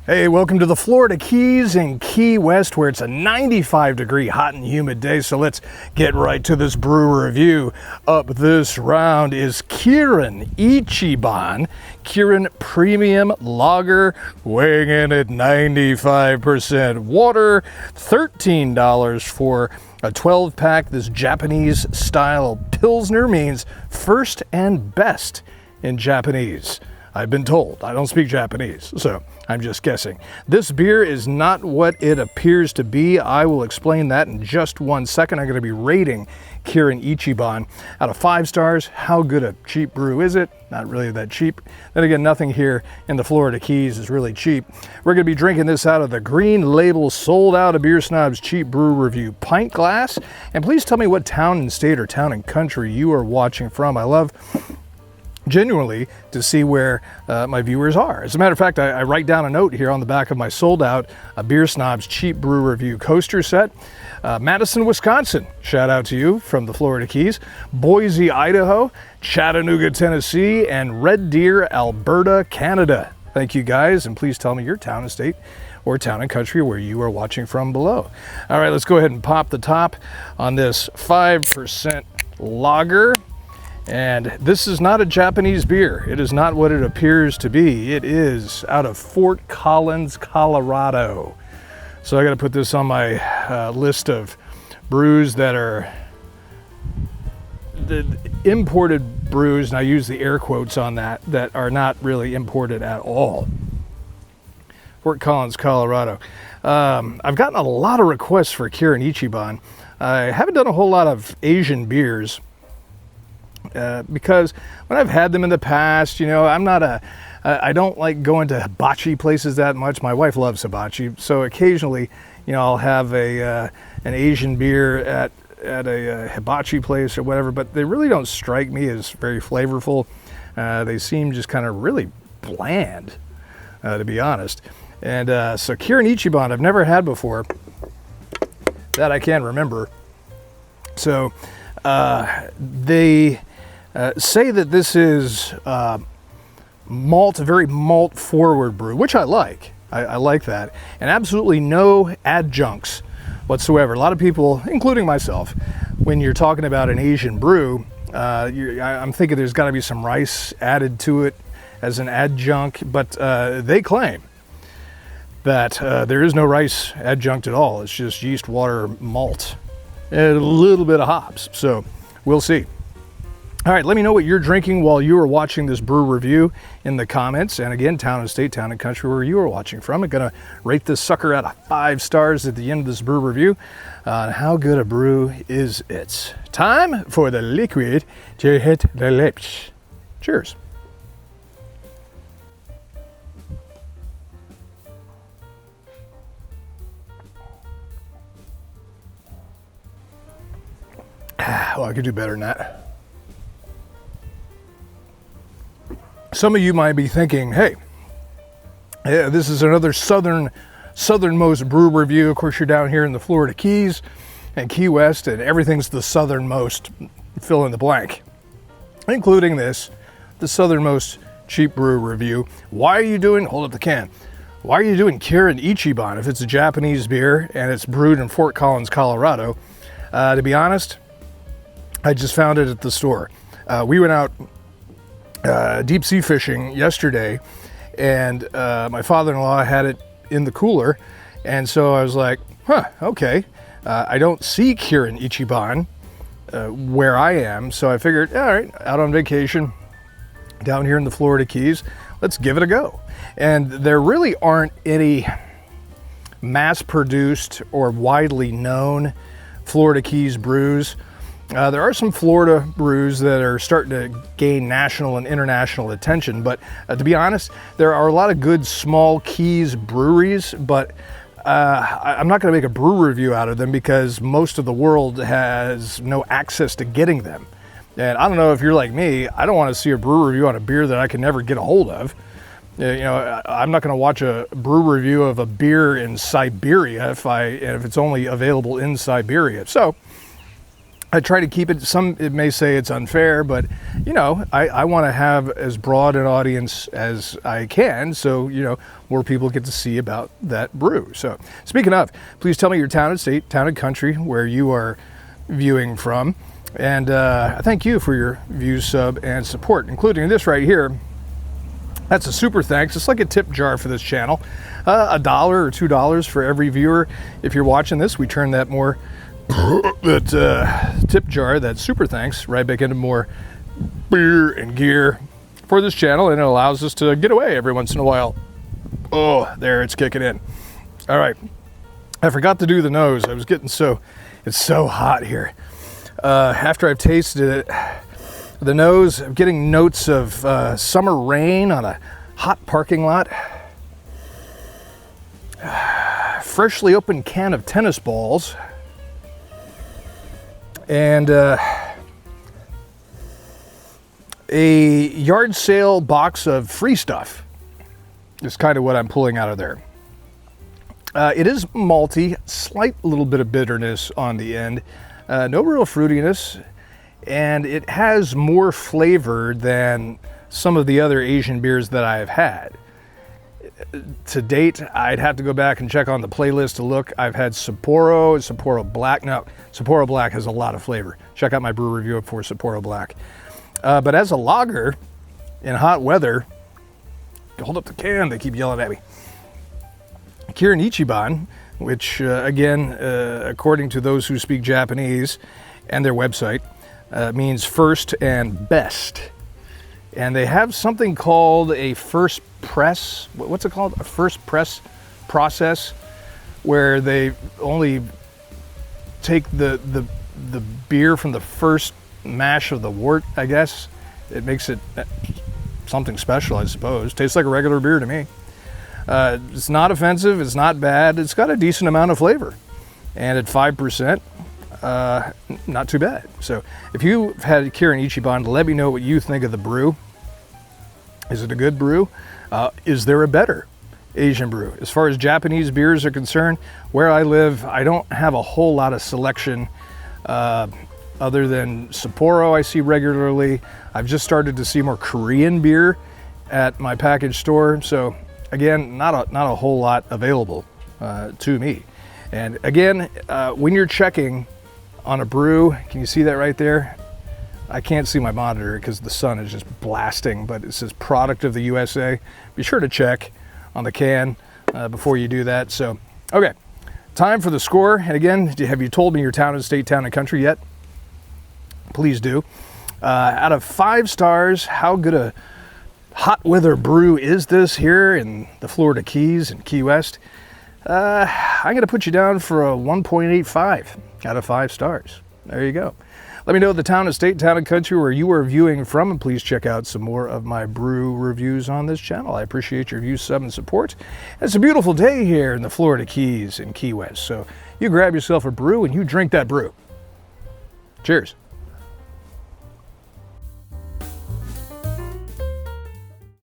Hey, welcome to the Florida Keys in Key West, where it's a 95-degree hot and humid day. So let's get right to this brew review. Up this round is Kirin Ichiban, Kirin Premium Lager, weighing in at 95% water, $13 for a 12-pack. This Japanese-style Pilsner means first and best in Japanese. I've been told. I don't speak Japanese, so I'm just guessing. This beer is not what it appears to be. I will explain that in just 1 second. I'm going to be rating Kirin Ichiban out of 5 stars. How good a cheap brew is it? Not really that cheap. Then again, nothing here in the Florida Keys is really cheap. We're going to be drinking this out of the green label, sold out of Beer Snob's Cheap Brew Review pint glass. And please tell me what town and state or town and country you are watching from. I love genuinely to see where my viewers are. As a matter of fact, I write down a note here on the back of my sold out Beer Snob's Cheap Brew Review coaster set. Madison, Wisconsin, shout out to you from the Florida Keys. Boise, Idaho, Chattanooga, Tennessee, and Red Deer, Alberta, Canada. Thank you guys, and please tell me your town and state or town and country where you are watching from below. All right, let's go ahead and pop the top on this 5% lager. And this is not a Japanese beer. It is not what it appears to be. It is out of Fort Collins, Colorado. So I got to put this on my list of brews that are the imported brews, and I use the air quotes on that, that are not really imported at all. Fort Collins, Colorado. I've gotten a lot of requests for Kirin Ichiban. I haven't done a whole lot of Asian beers. Because when I've had them in the past, you know, I don't like going to hibachi places that much. My wife loves hibachi, so occasionally, you know, I'll have an Asian beer at a hibachi place or whatever, but they really don't strike me as very flavorful. They seem just kind of really bland, to be honest. And so Kirin Ichiban I've never had before that I can remember. So they say that this is malt, a very malt forward brew, which I like. I like that. And absolutely no adjuncts whatsoever. A lot of people, including myself, when you're talking about an Asian brew, I'm thinking there's got to be some rice added to it as an adjunct, but they claim that there is no rice adjunct at all. It's just yeast, water, malt, and a little bit of hops. So we'll see. All right, let me know what you're drinking while you are watching this brew review in the comments. And again, town and state, town and country where you are watching from. I'm gonna rate this sucker out of 5 stars at the end of this brew review. How good a brew is it? Time for the liquid to hit the lips. Cheers. Well, I could do better than that. Some of you might be thinking, hey, yeah, this is another southernmost brew review. Of course, you're down here in the Florida Keys and Key West, and everything's the southernmost, fill in the blank, including this, the southernmost cheap brew review. Why are you doing, hold up the can, why are you doing Kirin Ichiban if it's a Japanese beer and it's brewed in Fort Collins, Colorado? To be honest, I just found it at the store. We went out deep sea fishing yesterday, and my father-in-law had it in the cooler, and so I was like, okay. I don't see Kirin Ichiban where I am, so I figured, all right, out on vacation down here in the Florida Keys, let's give it a go. And there really aren't any mass-produced or widely known Florida Keys brews. There are some Florida brews that are starting to gain national and international attention, but to be honest, there are a lot of good small Keys breweries, but I'm not going to make a brew review out of them because most of the world has no access to getting them. And I don't know if you're like me, I don't want to see a brew review on a beer that I can never get a hold of. You know, I'm not going to watch a brew review of a beer in Siberia if it's only available in Siberia. So I try to keep it, it may say it's unfair, but you know, I want to have as broad an audience as I can, so you know, more people get to see about that brew. So speaking of, please tell me your town and state, town and country where you are viewing from, and I thank you for your views, sub, and support, including this right here. That's a super thanks. It's like a tip jar for this channel. $1 or $2 for every viewer. If you're watching this, we turn that more that tip jar, that super thanks, right back into more beer and gear for this channel, and it allows us to get away every once in a while. Oh, there, it's kicking in. All right, I forgot to do the nose. I was getting it's so hot here. After I've tasted it, the nose, I'm getting notes of summer rain on a hot parking lot. Freshly opened can of tennis balls. And a yard sale box of free stuff is kind of what I'm pulling out of there. It is malty, slight little bit of bitterness on the end, no real fruitiness, and it has more flavor than some of the other Asian beers that I've had. To date, I'd have to go back and check on the playlist to look. I've had Sapporo Black. No, Sapporo Black has a lot of flavor. Check out my brew review for Sapporo Black. But as a lager in hot weather, hold up the can, they keep yelling at me. Kirin Ichiban, which again, according to those who speak Japanese and their website, means first and best. And they have something called a first press. What's it called? A first press process, where they only take the beer from the first mash of the wort, I guess. It makes it something special, I suppose. Tastes like a regular beer to me. It's not offensive. It's not bad. It's got a decent amount of flavor. And at 5%, not too bad. So if you've had Kirin Ichiban, let me know what you think of the brew. Is it a good brew? Is there a better Asian brew? As far as Japanese beers are concerned, where I live, I don't have a whole lot of selection other than Sapporo I see regularly. I've just started to see more Korean beer at my package store. So again, not a whole lot available to me. And again, when you're checking on a brew, can you see that right there? I can't see my monitor because the sun is just blasting, but it says product of the USA. Be sure to check on the can before you do that. So, okay, time for the score. And again, have you told me your town and state, town and country yet? Please do. Out of 5 stars, how good a hot weather brew is this here in the Florida Keys and Key West? I'm going to put you down for a 1.85 out of 5 stars. There you go. Let me know the town and state, town and country where you are viewing from, and please check out some more of my brew reviews on this channel. I appreciate your views, sub, and support. It's a beautiful day here in the Florida Keys and Key West, so you grab yourself a brew and you drink that brew. Cheers.